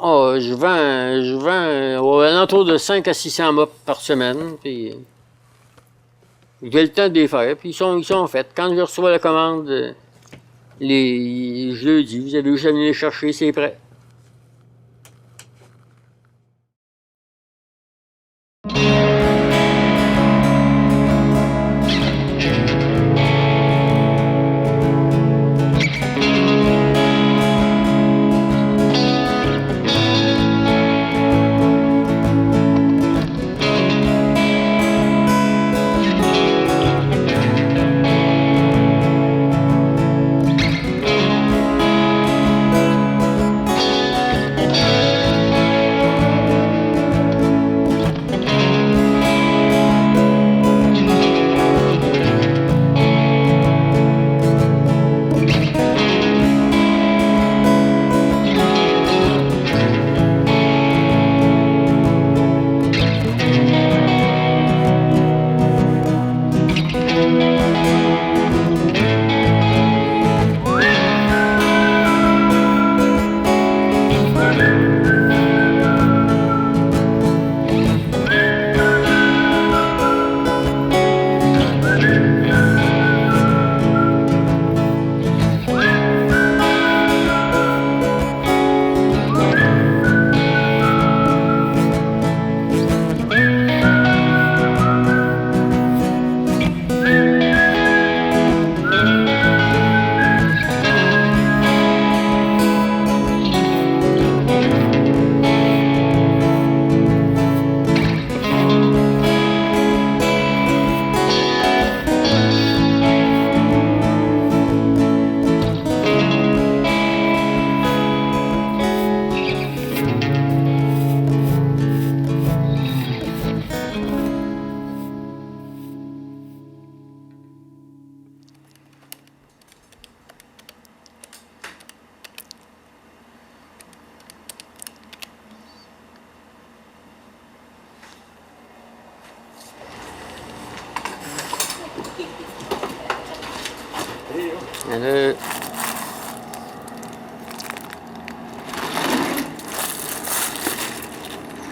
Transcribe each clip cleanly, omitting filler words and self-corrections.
Oh, je vends aux alentours de 5 à 600 mops par semaine, puis j'ai le temps de les faire, puis ils sont faits. Quand je reçois la commande, je le dis, vous avez juste à venir les chercher, c'est prêt. Alors,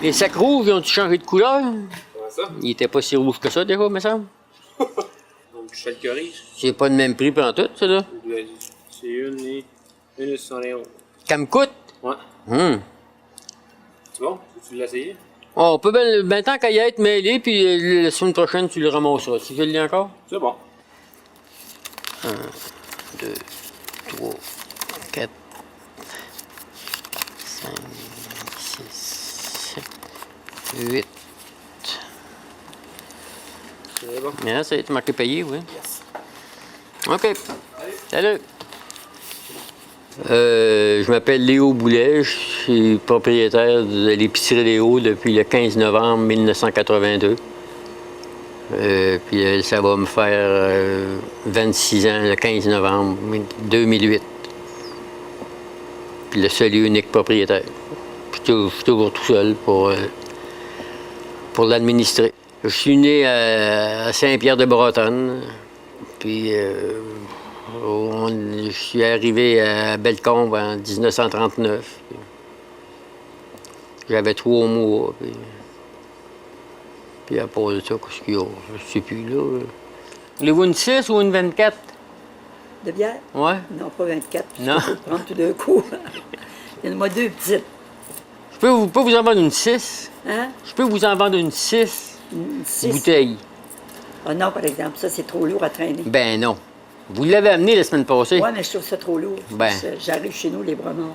les sacs rouges, ils ont-ils changé de couleur? Comment ça? Ils étaient pas si rouges que ça, des fois, me semble. Donc, je te le corrige. C'est pas le même prix pendant tout, ça, là. C'est une et 71. Camcoute? Ouais. C'est bon? Tu l'as essayé? Oh, on peut ben tant qu'à y être mêlé, puis la semaine prochaine, tu le ramasseras. Tu veux le lien encore? C'est bon. 1, 2, 3, 4, 5, 6, 7, 8. C'est bon. Bien, ça a été marqué payé, oui. Yes. OK. Salut. Je m'appelle Léo Boulet, je suis propriétaire de l'épicerie Léo depuis le 15 novembre 1982. Puis ça va me faire 26 ans le 15 novembre 2008. Puis le seul et unique propriétaire. Puis je suis toujours tout seul pour l'administrer. Je suis né à Saint-Pierre-de-Bretonne, puis je suis arrivé à Bellecombe en 1939. J'avais 3 mois. Puis à part de ça, qu'est-ce qu'il y a? Je ne sais plus, là. Voulez-vous une 6 ou une 24? De bière? Ouais. Non, pas 24. Non. Je peux prendre tout d'un coup. Il y en a moi 2 petites. Je peux vous en vendre une 6? Hein? Je peux vous en vendre une 6 Une 6. bouteilles? Ah non, par exemple, ça, c'est trop lourd à traîner. Ben non. Vous l'avez amené la semaine passée. Oui, mais je trouve ça trop lourd. Ben. J'arrive chez nous, les bras morts.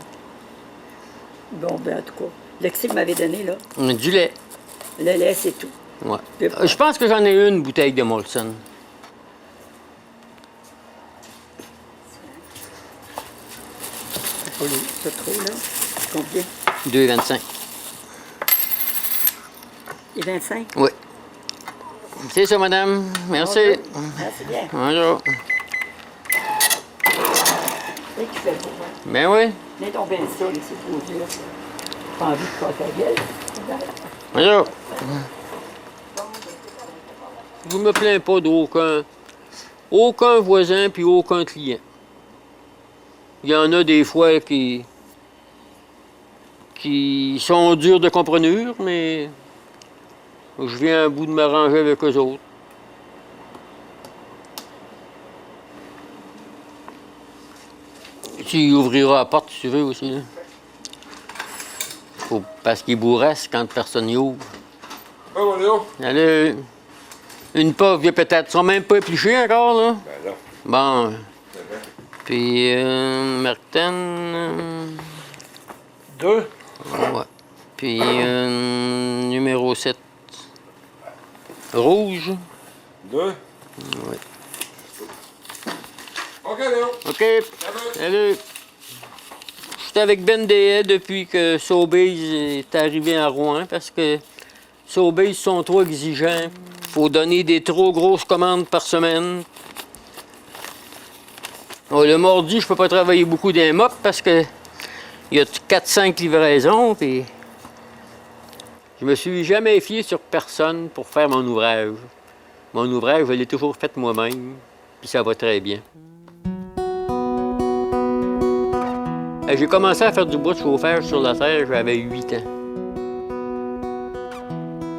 Bon, ben en tout cas, le qu'il m'avait donné, là, Du lait. le lait, c'est tout. Ouais. Puis pas. Je pense que j'en ai une bouteille de Molson. C'est pas lourd, c'est trop, là. Combien? 2,25. Et 25? Oui. C'est ça, madame. Merci. Ah, c'est bien. Bonjour. C'est qui fait beau, hein? Ben oui. Viens tomber ça, là, c'est trop dur. Pas envie de casser la gueule. Bonjour. Je me plains pas aucun voisin puis aucun client. Il y en a des fois qui qui sont durs de comprenure, mais je viens à bout de m'arranger avec eux autres. Tu ouvriras la porte si tu veux aussi. Là. Parce qu'il bourrasse quand personne n'y ouvre. Oh, mon Léo. Allez, une pauvre vient peut-être. Ils sont même pas épluchés encore, là. Ben là. Bon. C'est vrai. Puis, Martin. 2. Ouais. Puis, numéro 7. Rouge. 2. Ouais. OK, Léo. OK. Salut. J'étais avec Ben Dehaye depuis que Sobeys est arrivé à Rouen parce que Sobeys sont trop exigeants. Il faut donner des trop grosses commandes par semaine. Bon, le mardi, je peux pas travailler beaucoup d'un mop parce que il y a 4-5 livraisons. Puis je me suis jamais fié sur personne pour faire mon ouvrage. Mon ouvrage, je l'ai toujours fait moi-même. Puis ça va très bien. J'ai commencé à faire du bois de chauffage sur la terre, j'avais 8 ans.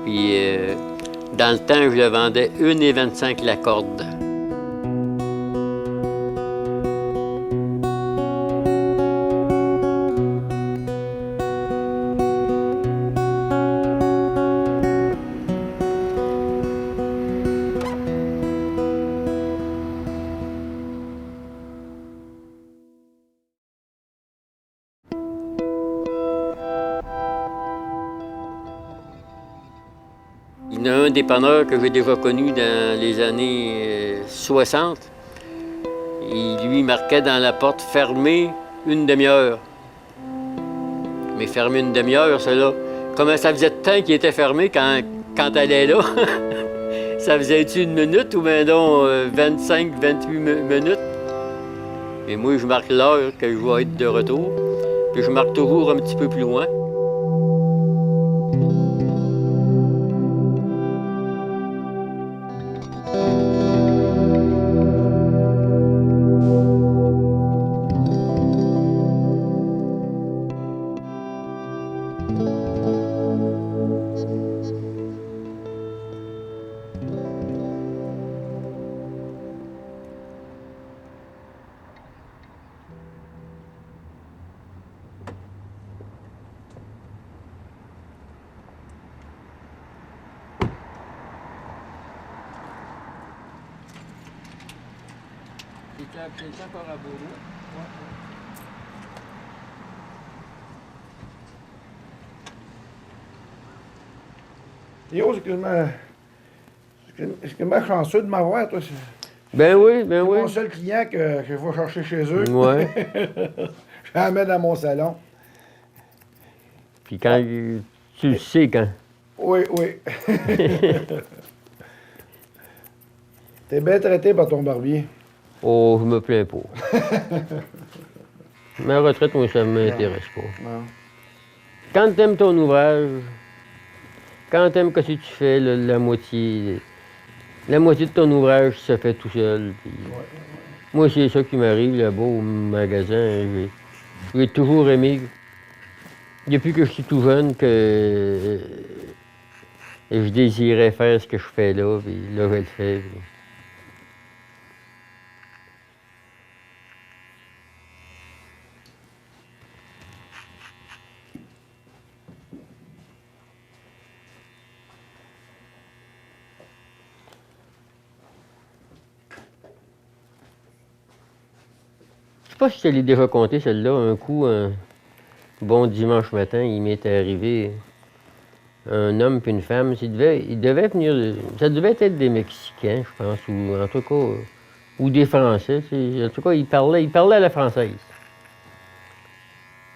Puis, dans le temps, je le vendais 1,25 la corde. Il y en a un dépanneur que j'ai déjà connu dans les années 60. Il lui marquait dans la porte « Fermé une demi-heure ». Mais fermé une demi-heure, c'est là. Comment ça faisait de temps qu'il était fermé quand elle est là? Ça faisait-tu 1 minute ou bien donc 25, 28 minutes? Et moi, je marque l'heure que je vais être de retour. Puis je marque toujours un petit peu plus loin. C'est encore à Beaumont? Yo, c'est quasiment chanceux de m'avoir, toi. Ben oui, C'est oui. mon seul client que je vais chercher chez eux. Ouais. Je l'amène dans mon salon. Puis quand tu le sais quand. Oui, oui. T'es bien traité par ton barbier. Oh, je me plains pas. Ma retraite, moi, ça m'intéresse pas. Non. Quand t'aimes ton ouvrage, quand t'aimes ce que tu fais, la moitié de ton ouvrage se fait tout seul. Puis moi, c'est ça qui m'arrive là-bas au magasin. J'ai toujours aimé, depuis que je suis tout jeune, que je désirais faire ce que je fais là, puis là, je le fais. Puis... Je sais pas si je te l'ai déjà conté, celle-là. Un coup, un bon dimanche matin, il m'est arrivé un homme puis une femme. Il devait venir... Ça devait être des Mexicains, je pense, ou en tout cas... ou des Français. En tout cas, il parlait à la française.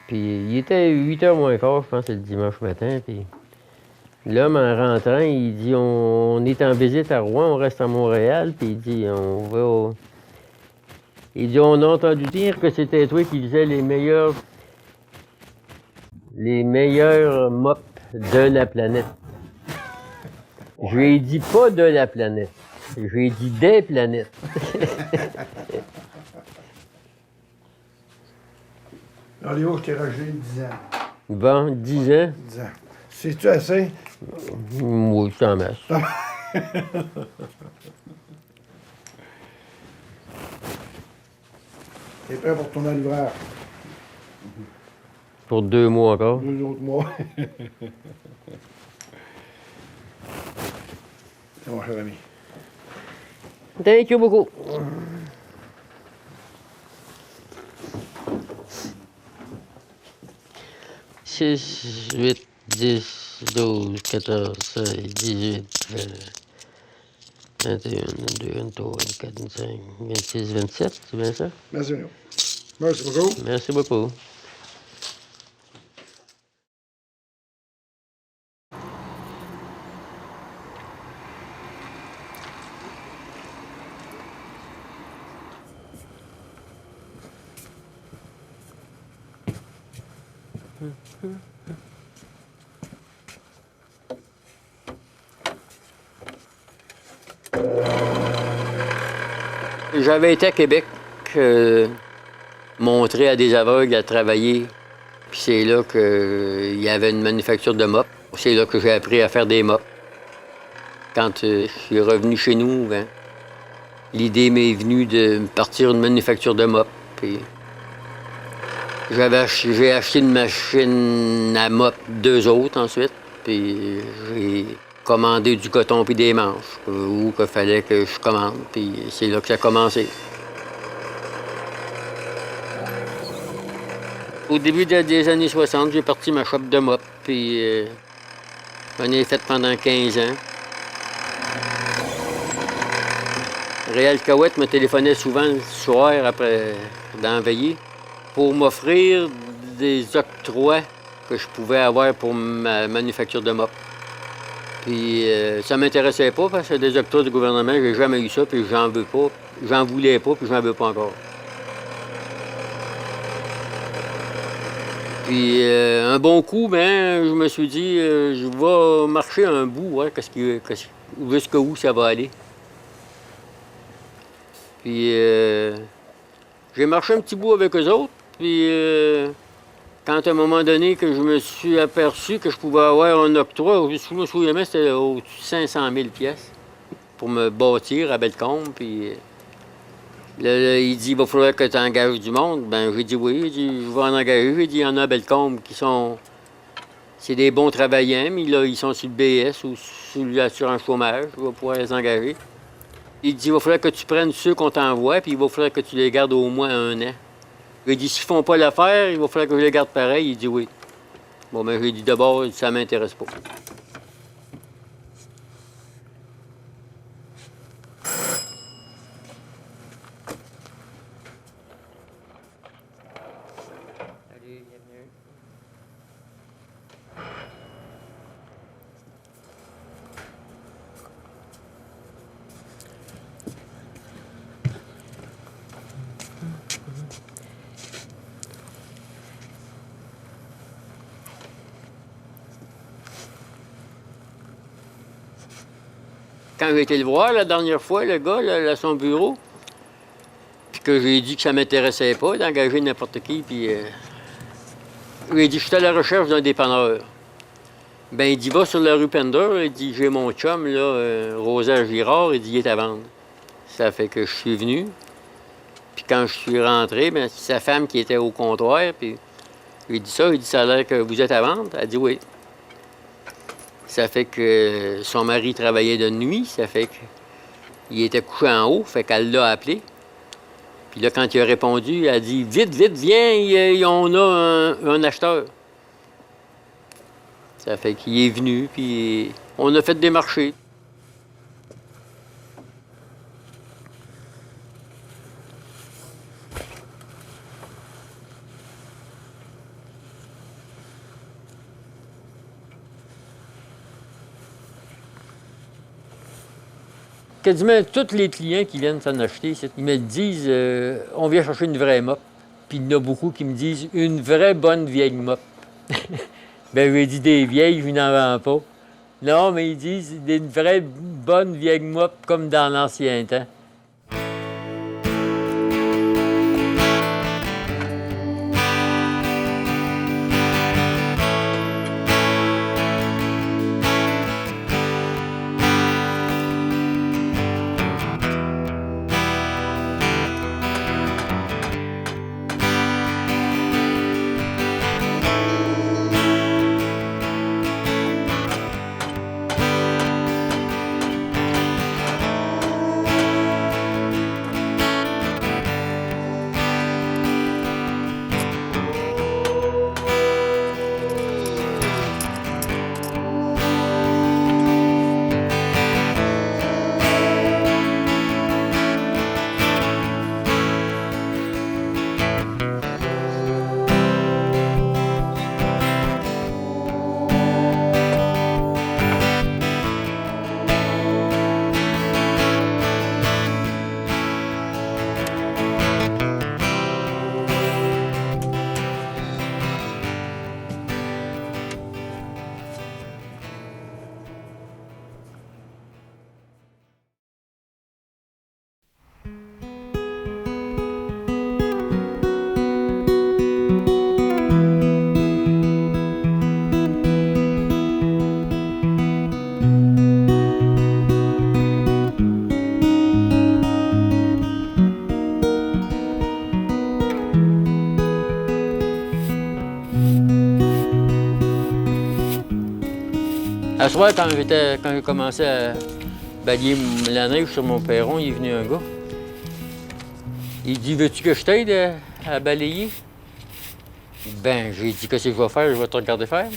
Puis il était 8h moins quart, je pense, le dimanche matin. Puis l'homme, en rentrant, il dit on est en visite à Rouen, on reste à Montréal. Puis il dit on va... Il dit on a entendu dire que c'était toi qui faisais les meilleurs mops de la planète. Je lui ai dit pas de la planète. Je lui ai dit des planètes. Non, Léo, je t'ai rajouté 10 ans. Bon, 10 ans. 10 ans. C'est-tu assez? Oui, c'est en masse. T'es prêt pour tourner à l'hiver? Pour 2 mois encore. 2 autres mois. C'est mon cher ami. Thank you beaucoup. 6, 8, 10, 12, 14, 16, 18, 21, 22, 23, 24, 25, 26, 27, c'est bien ça? Merci, Bruno. Merci beaucoup. Merci beaucoup. J'avais été à Québec montrer à des aveugles à travailler. Puis c'est là qu'il y avait une manufacture de mops. C'est là que j'ai appris à faire des mops. Quand je suis revenu chez nous, ben, l'idée m'est venue de partir une manufacture de mops. Puis j'ai acheté une machine à mop 2 autres ensuite. Puis j'ai commandé du coton puis des manches, où il fallait que je commande. Puis c'est là que ça a commencé. Au début des années 60, j'ai parti ma shop de mop. Puis j'en ai fait pendant 15 ans. Réal Cahouette me téléphonait souvent le soir après d'en veiller pour m'offrir des octrois que je pouvais avoir pour ma manufacture de mop. Puis ça m'intéressait pas parce que des octrois du gouvernement, j'ai jamais eu ça, puis j'en veux pas. J'en voulais pas, puis j'en veux pas encore. Puis un bon coup, ben, je me suis dit, je vais marcher un bout, hein, jusqu'où ça va aller. Puis j'ai marché un petit bout avec eux autres, puis quand à un moment donné que je me suis aperçu que je pouvais avoir un octroi, je me souviens, c'était au-dessus de 500 000 pièces pour me bâtir à Bellecombe. Puis là, il dit, il va falloir que tu engages du monde. Ben j'ai dit oui, il dit, je vais en engager. J'ai dit, il y en a à Bellecombe qui sont... C'est des bons travaillants, mais là, ils sont sur le BS ou sur l'assurance chômage. Je vais pouvoir les engager. Il dit, il va falloir que tu prennes ceux qu'on t'envoie, puis il va falloir que tu les gardes au moins 1 an. Il dit, s'ils font pas l'affaire, il va falloir que je les garde pareil. Il dit oui. Bon, ben j'ai dit d'abord, ça m'intéresse pas. Salut, bienvenue. Quand j'ai été le voir la dernière fois, le gars, là, à son bureau, puis que j'ai dit que ça m'intéressait pas d'engager n'importe qui, puis j'ai dit, je suis à la recherche d'un dépanneur. Ben, il dit, va sur la rue Pender, il dit, j'ai mon chum, là, Rosa Girard, il dit, il est à vendre. Ça fait que je suis venu, puis quand je suis rentré, ben, c'est sa femme qui était au comptoir, puis j'ai dit ça, il dit, ça a l'air que vous êtes à vendre? Elle dit oui. Ça fait que son mari travaillait de nuit, ça fait qu'il était couché en haut, fait qu'elle l'a appelé. Puis là, quand il a répondu, elle a dit « Vite, vite, viens, on a un acheteur. » Ça fait qu'il est venu, puis on a fait des marchés. Quasiment tous les clients qui viennent s'en acheter, ils me disent on vient chercher une vraie mop. Puis il y en a beaucoup qui me disent une vraie bonne vieille mop. Ben, je lui ai dit des vieilles, je n'en vends pas. Non, mais ils disent une vraie bonne vieille mop comme dans l'ancien temps. À soir, quand j'ai commencé à balayer la neige sur mon perron, il est venu un gars. Il dit, veux-tu que je t'aide à balayer? Ben, j'ai dit, qu'est-ce que je vais faire? Je vais te regarder faire.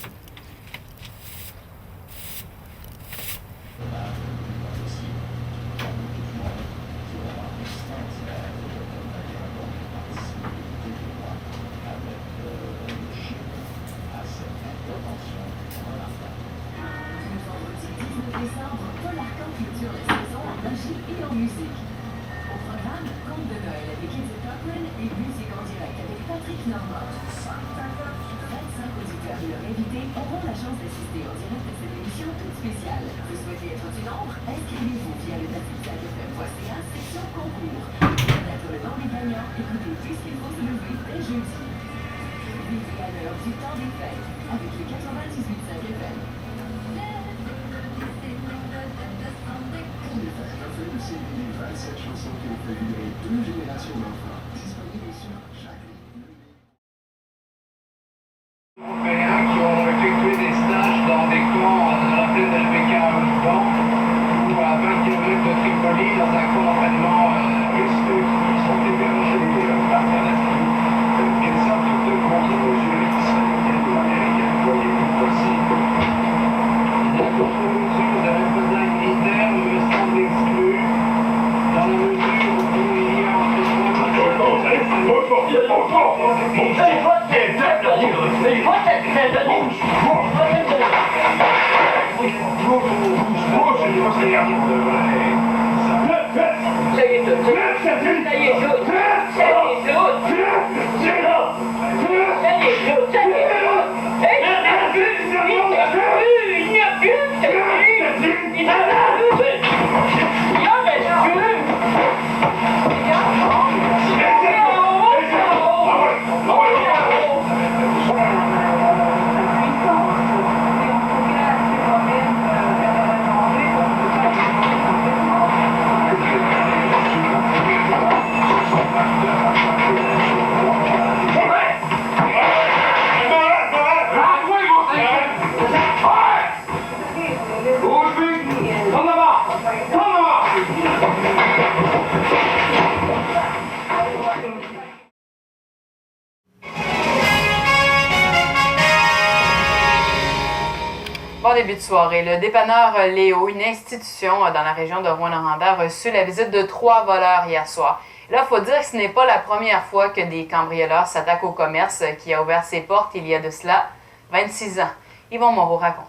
Bon début de soirée. Le dépanneur Léo, une institution dans la région de Rouyn-Noranda, a reçu la visite de 3 voleurs hier soir. Là, il faut dire que ce n'est pas la première fois que des cambrioleurs s'attaquent au commerce qui a ouvert ses portes il y a de cela 26 ans. Yvon Moreau raconte.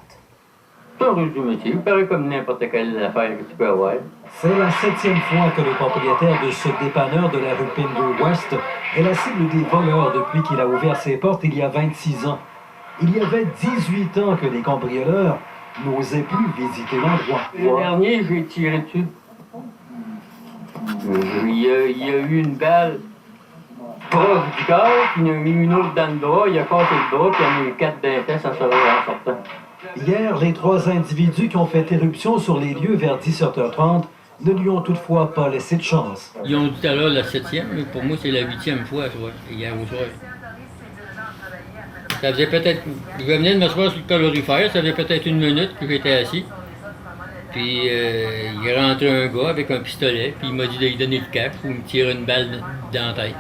C'est un russe du métier. Il paraît comme n'importe quelle affaire que tu peux avoir. C'est la 7e fois que le propriétaire de ce dépanneur de la rue Pindue-Ouest est la cible des voleurs depuis qu'il a ouvert ses portes il y a 26 ans. Il y avait 18 ans que les cambrioleurs n'osaient plus visiter l'endroit. Le dernier, j'ai tiré dessus. Il y a eu une balle proche du cœur, puis il y en a eu une autre dans le bras, il a cassé le bras, puis il y en a eu 4 dans les fesses en sortant. Hier, les 3 individus qui ont fait éruption sur les lieux vers 17h30 ne lui ont toutefois pas laissé de chance. Ils ont dit tout à l'heure la 7e, mais pour moi, c'est la 8e fois, hier au soir. Ça faisait peut-être... Je venais de m'asseoir sur le calorifère, ça faisait peut-être 1 minute que j'étais assis. Puis il est rentré un gars avec un pistolet, puis il m'a dit de lui donner le cash ou me tirer une balle dans la tête.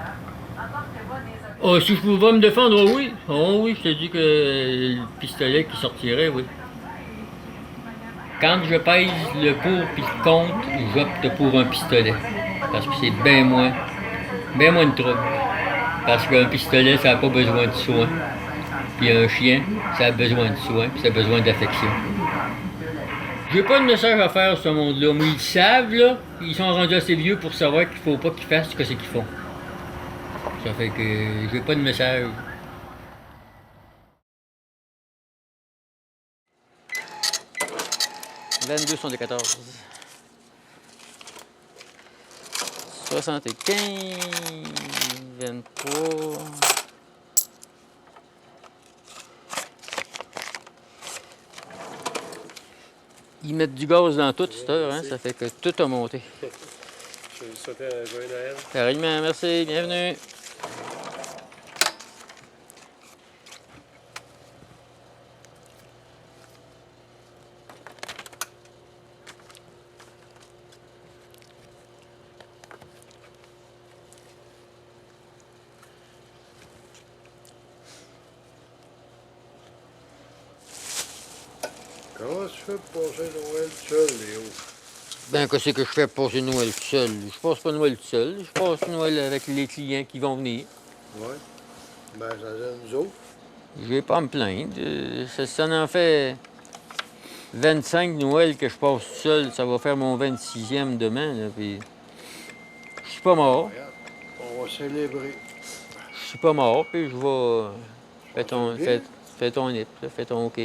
Oh, si je pouvais me défendre, oh oui. Oh oui, je te dis que le pistolet qui sortirait, oui. Quand je pèse le pour puis le contre, j'opte pour un pistolet. Parce que c'est bien moins de trouble. Parce qu'un pistolet, ça n'a pas besoin de soin. Puis un chien, ça a besoin de soin, puis ça a besoin d'affection. J'ai pas de message à faire à ce monde-là, mais ils savent, là, ils sont rendus assez vieux pour savoir qu'il faut pas qu'ils fassent ce que c'est qu'ils font. Ça fait que j'ai pas de message. « 22,74. 75, 23... Ils mettent du gaz dans tout cette heure, hein? Ça fait que tout a monté. Je vous souhaite un joyeux Noël. Pareillement, merci, bienvenue. fais pour passer Noël seul, Léo? Ben, qu'est-ce que je fais pour passer Noël tout seul? Je passe pas Noël tout seul. Je passe Noël avec les clients qui vont venir. Ouais. Ben, ça aide nous autres. Je vais pas me plaindre. Ça en fait 25 Noël que je passe tout seul. Ça va faire mon 26e demain, là, puis je suis pas mort. Regarde, on va célébrer. Je suis pas mort, puis je vais... Fais ton nip, là, fais ton OK.